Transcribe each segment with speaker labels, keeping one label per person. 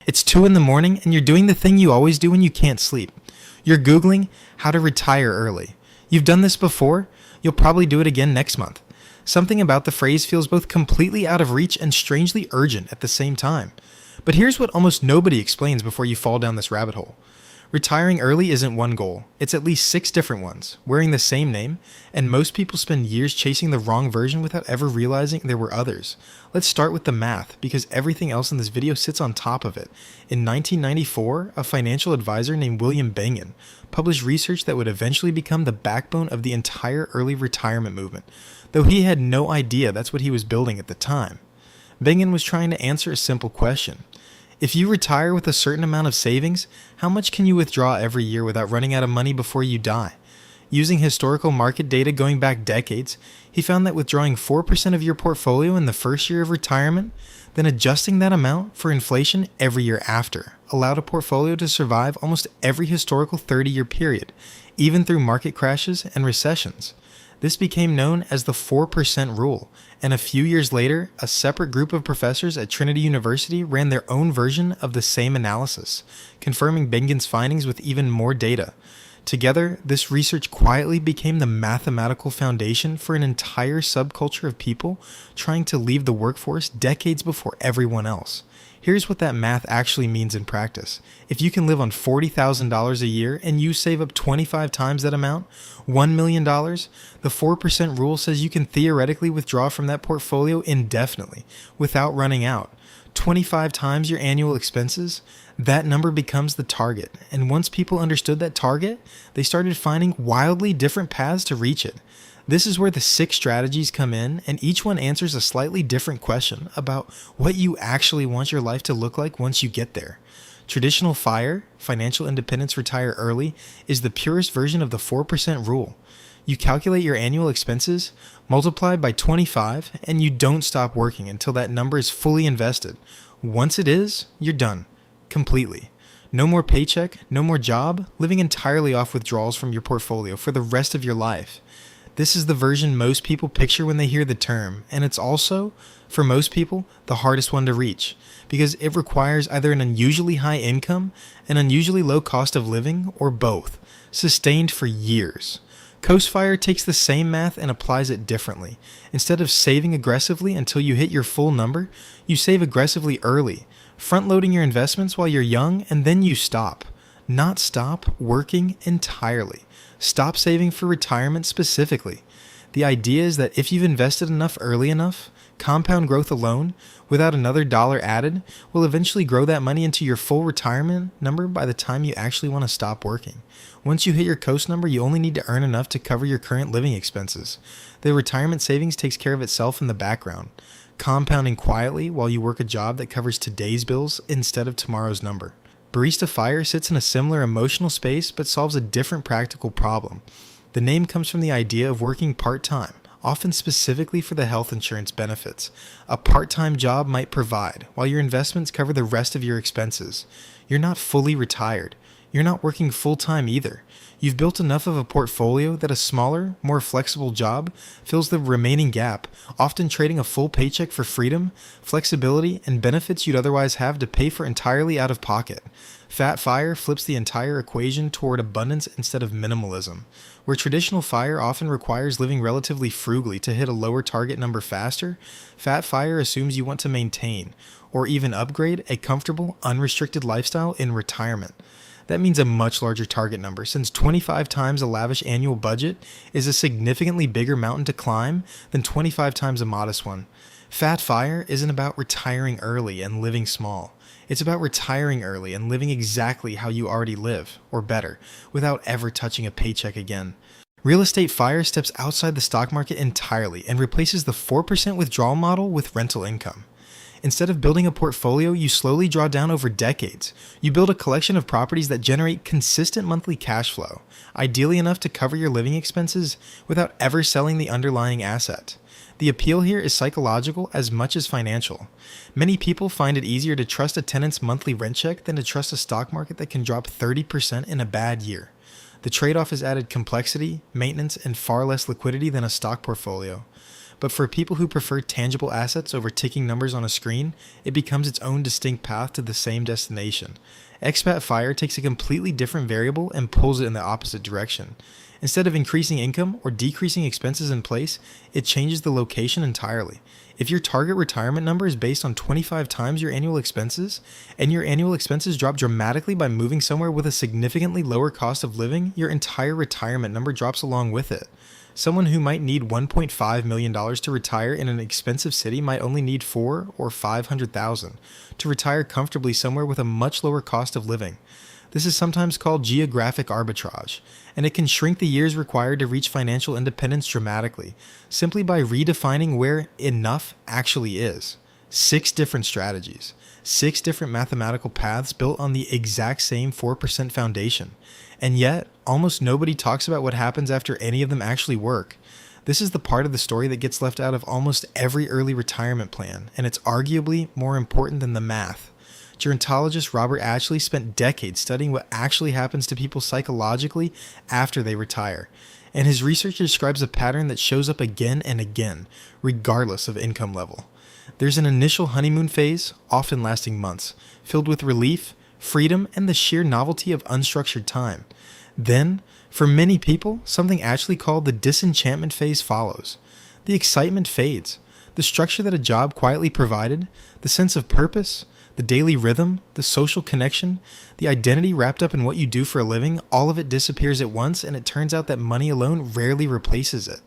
Speaker 1: It's 2 in the morning and you're doing the thing you always do when you can't sleep. You're Googling how to retire early. You've done this before, you'll probably do it again next month. Something about the phrase feels both completely out of reach and strangely urgent at the same time. But here's what almost nobody explains before you fall down this rabbit hole. Retiring early isn't one goal, it's at least 6 different ones, wearing the same name, and most people spend years chasing the wrong version without ever realizing there were others. Let's start with the math, because everything else in this video sits on top of it. In 1994, a financial advisor named William Bengen published research that would eventually become the backbone of the entire early retirement movement, though he had no idea that's what he was building at the time. Bengen was trying to answer a simple question. If you retire with a certain amount of savings, how much can you withdraw every year without running out of money before you die? Using historical market data going back decades, he found that withdrawing 4% of your portfolio in the first year of retirement, then adjusting that amount for inflation every year after, allowed a portfolio to survive almost every historical 30-year period, even through market crashes and recessions. This became known as the 4% rule, and a few years later, a separate group of professors at Trinity University ran their own version of the same analysis, confirming Bengen's findings with even more data. Together, this research quietly became the mathematical foundation for an entire subculture of people trying to leave the workforce decades before everyone else. Here's what that math actually means in practice. If you can live on $40,000 a year and you save up 25 times that amount, $1 million, the 4% rule says you can theoretically withdraw from that portfolio indefinitely without running out. 25 times your annual expenses, that number becomes the target. And once people understood that target, they started finding wildly different paths to reach it. This is where the 6 strategies come in, and each one answers a slightly different question about what you actually want your life to look like once you get there. Traditional FIRE, Financial Independence Retire Early, is the purest version of the 4% rule. You calculate your annual expenses, multiply by 25, and you don't stop working until that number is fully invested. Once it is, you're done. Completely. No more paycheck, no more job, living entirely off withdrawals from your portfolio for the rest of your life. This is the version most people picture when they hear the term, and it's also, for most people, the hardest one to reach, because it requires either an unusually high income, an unusually low cost of living, or both, sustained for years. FIRE takes the same math and applies it differently. Instead of saving aggressively until you hit your full number, you save aggressively early, front-loading your investments while you're young, and then you stop. Not stop working entirely. Stop saving for retirement specifically. The idea is that if you've invested enough early enough, compound growth alone, without another dollar added, will eventually grow that money into your full retirement number by the time you actually want to stop working. Once you hit your coast number, you only need to earn enough to cover your current living expenses. The retirement savings takes care of itself in the background, compounding quietly while you work a job that covers today's bills instead of tomorrow's number. Barista FIRE sits in a similar emotional space but solves a different practical problem. The name comes from the idea of working part-time, often specifically for the health insurance benefits. A part-time job might provide, while your investments cover the rest of your expenses. You're not fully retired. You're not working full-time either. You've built enough of a portfolio that a smaller, more flexible job fills the remaining gap, often trading a full paycheck for freedom, flexibility, and benefits you'd otherwise have to pay for entirely out of pocket. FIRE flips the entire equation toward abundance instead of minimalism. Where traditional FIRE often requires living relatively frugally to hit a lower target number faster, FIRE assumes you want to maintain, or even upgrade, a comfortable, unrestricted lifestyle in retirement. That means a much larger target number, since 25 times a lavish annual budget is a significantly bigger mountain to climb than 25 times a modest one. FIRE isn't about retiring early and living small. It's about retiring early and living exactly how you already live, or better, without ever touching a paycheck again. Real Estate FIRE steps outside the stock market entirely and replaces the 4% withdrawal model with rental income. Instead of building a portfolio you slowly draw down over decades, you build a collection of properties that generate consistent monthly cash flow, ideally enough to cover your living expenses without ever selling the underlying asset. The appeal here is psychological as much as financial. Many people find it easier to trust a tenant's monthly rent check than to trust a stock market that can drop 30% in a bad year. The trade-off is added complexity, maintenance, and far less liquidity than a stock portfolio. But for people who prefer tangible assets over ticking numbers on a screen, it becomes its own distinct path to the same destination. Expat FIRE takes a completely different variable and pulls it in the opposite direction. Instead of increasing income or decreasing expenses in place, it changes the location entirely. If your target retirement number is based on 25 times your annual expenses, and your annual expenses drop dramatically by moving somewhere with a significantly lower cost of living, your entire retirement number drops along with it. Someone who might need $1.5 million to retire in an expensive city might only need $400,000 or $500,000 to retire comfortably somewhere with a much lower cost of living. This is sometimes called geographic arbitrage, and it can shrink the years required to reach financial independence dramatically, simply by redefining where enough actually is. 6 different strategies, 6 different mathematical paths built on the exact same 4% foundation. And yet, almost nobody talks about what happens after any of them actually work. This is the part of the story that gets left out of almost every early retirement plan, and it's arguably more important than the math. Gerontologist Robert Atchley spent decades studying what actually happens to people psychologically after they retire, and his research describes a pattern that shows up again and again, regardless of income level. There's an initial honeymoon phase, often lasting months, filled with relief, freedom, and the sheer novelty of unstructured time. Then, for many people, something Atchley called the disenchantment phase follows. The excitement fades. The structure that a job quietly provided, the sense of purpose, the daily rhythm, the social connection, the identity wrapped up in what you do for a living, all of it disappears at once, and it turns out that money alone rarely replaces it.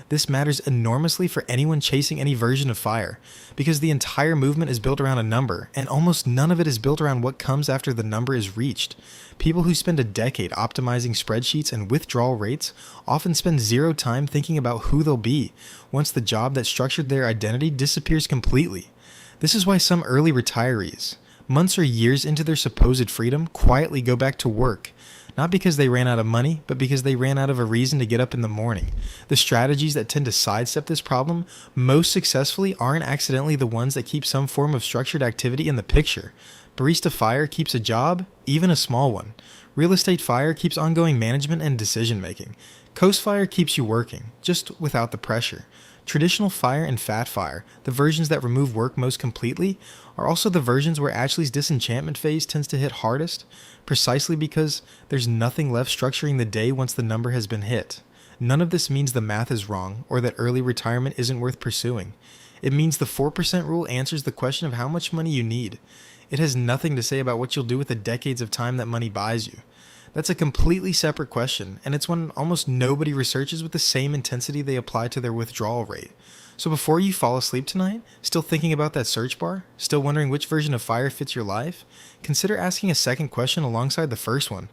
Speaker 1: This matters enormously for anyone chasing any version of FIRE, because the entire movement is built around a number, and almost none of it is built around what comes after the number is reached. People who spend a decade optimizing spreadsheets and withdrawal rates often spend zero time thinking about who they'll be once the job that structured their identity disappears completely. This is why some early retirees, months or years into their supposed freedom, quietly go back to work. Not because they ran out of money, but because they ran out of a reason to get up in the morning. The strategies that tend to sidestep this problem most successfully aren't accidentally the ones that keep some form of structured activity in the picture. Barista FIRE keeps a job, even a small one. Real estate FIRE keeps ongoing management and decision making. Coast FIRE keeps you working, just without the pressure. Traditional FIRE and Fat FIRE, the versions that remove work most completely, are also the versions where Atchley's disenchantment phase tends to hit hardest, precisely because there's nothing left structuring the day once the number has been hit. None of this means the math is wrong, or that early retirement isn't worth pursuing. It means the 4% rule answers the question of how much money you need. It has nothing to say about what you'll do with the decades of time that money buys you. That's a completely separate question, and it's one almost nobody researches with the same intensity they apply to their withdrawal rate. So before you fall asleep tonight, still thinking about that search bar, still wondering which version of FIRE fits your life, consider asking a second question alongside the first one.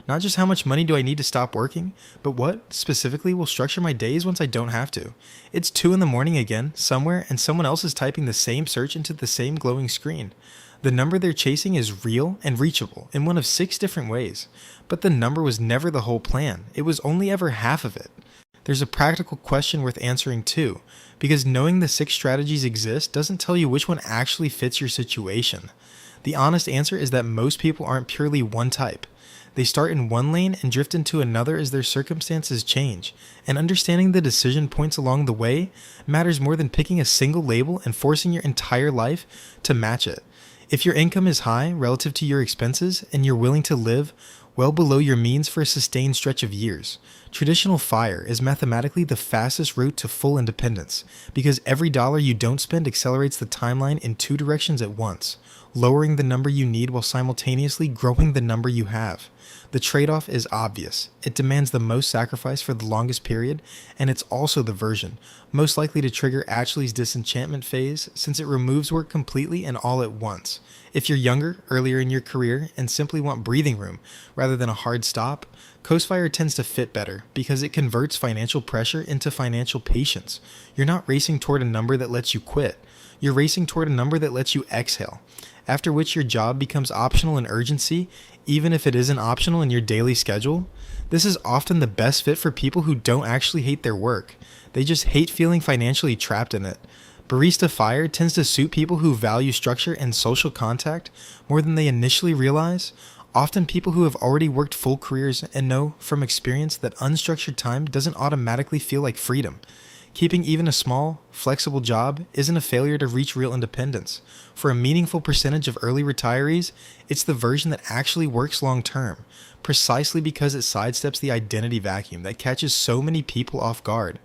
Speaker 1: Not just how much money do I need to stop working, but what, specifically, will structure my days once I don't have to. It's 2 in the morning again, somewhere, and someone else is typing the same search into the same glowing screen. The number they're chasing is real and reachable in one of 6 different ways, but the number was never the whole plan. It was only ever half of it. There's a practical question worth answering too, because knowing the 6 strategies exist doesn't tell you which one actually fits your situation. The honest answer is that most people aren't purely one type. They start in one lane and drift into another as their circumstances change, and understanding the decision points along the way matters more than picking a single label and forcing your entire life to match it. If your income is high relative to your expenses and you're willing to live well below your means for a sustained stretch of years, traditional FIRE is mathematically the fastest route to full independence, because every dollar you don't spend accelerates the timeline in 2 directions at once, lowering the number you need while simultaneously growing the number you have. The trade-off is obvious. It demands the most sacrifice for the longest period, and it's also the version most likely to trigger Atchley's disenchantment phase, since it removes work completely and all at once. If you're younger, earlier in your career, and simply want breathing room rather than a hard stop, Coast FIRE tends to fit better because it converts financial pressure into financial patience. You're not racing toward a number that lets you quit. You're racing toward a number that lets you exhale, after which your job becomes optional in urgency, even if it isn't optional in your daily schedule. This is often the best fit for people who don't actually hate their work. They just hate feeling financially trapped in it. Barista FIRE tends to suit people who value structure and social contact more than they initially realize, often people who have already worked full careers and know from experience that unstructured time doesn't automatically feel like freedom. Keeping even a small, flexible job isn't a failure to reach real independence. For a meaningful percentage of early retirees, it's the version that actually works long term, precisely because it sidesteps the identity vacuum that catches so many people off guard.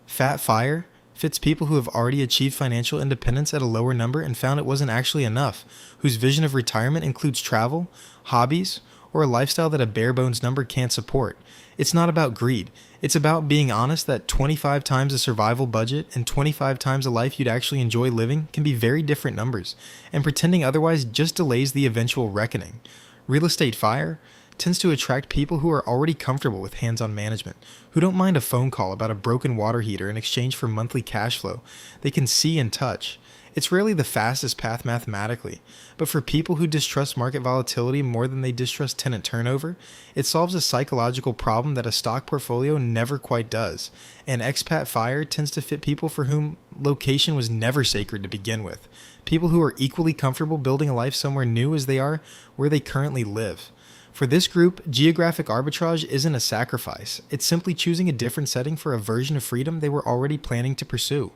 Speaker 1: Fat FIRE fits people who have already achieved financial independence at a lower number and found it wasn't actually enough, whose vision of retirement includes travel, hobbies, or a lifestyle that a bare-bones number can't support. It's not about greed. It's about being honest that 25 times a survival budget and 25 times a life you'd actually enjoy living can be very different numbers, and pretending otherwise just delays the eventual reckoning. Real estate FIRE tends to attract people who are already comfortable with hands-on management, who don't mind a phone call about a broken water heater in exchange for monthly cash flow they can see and touch. It's rarely the fastest path mathematically, but for people who distrust market volatility more than they distrust tenant turnover, it solves a psychological problem that a stock portfolio never quite does, and Expat FIRE tends to fit people for whom location was never sacred to begin with, people who are equally comfortable building a life somewhere new as they are where they currently live. For this group, geographic arbitrage isn't a sacrifice. It's simply choosing a different setting for a version of freedom they were already planning to pursue.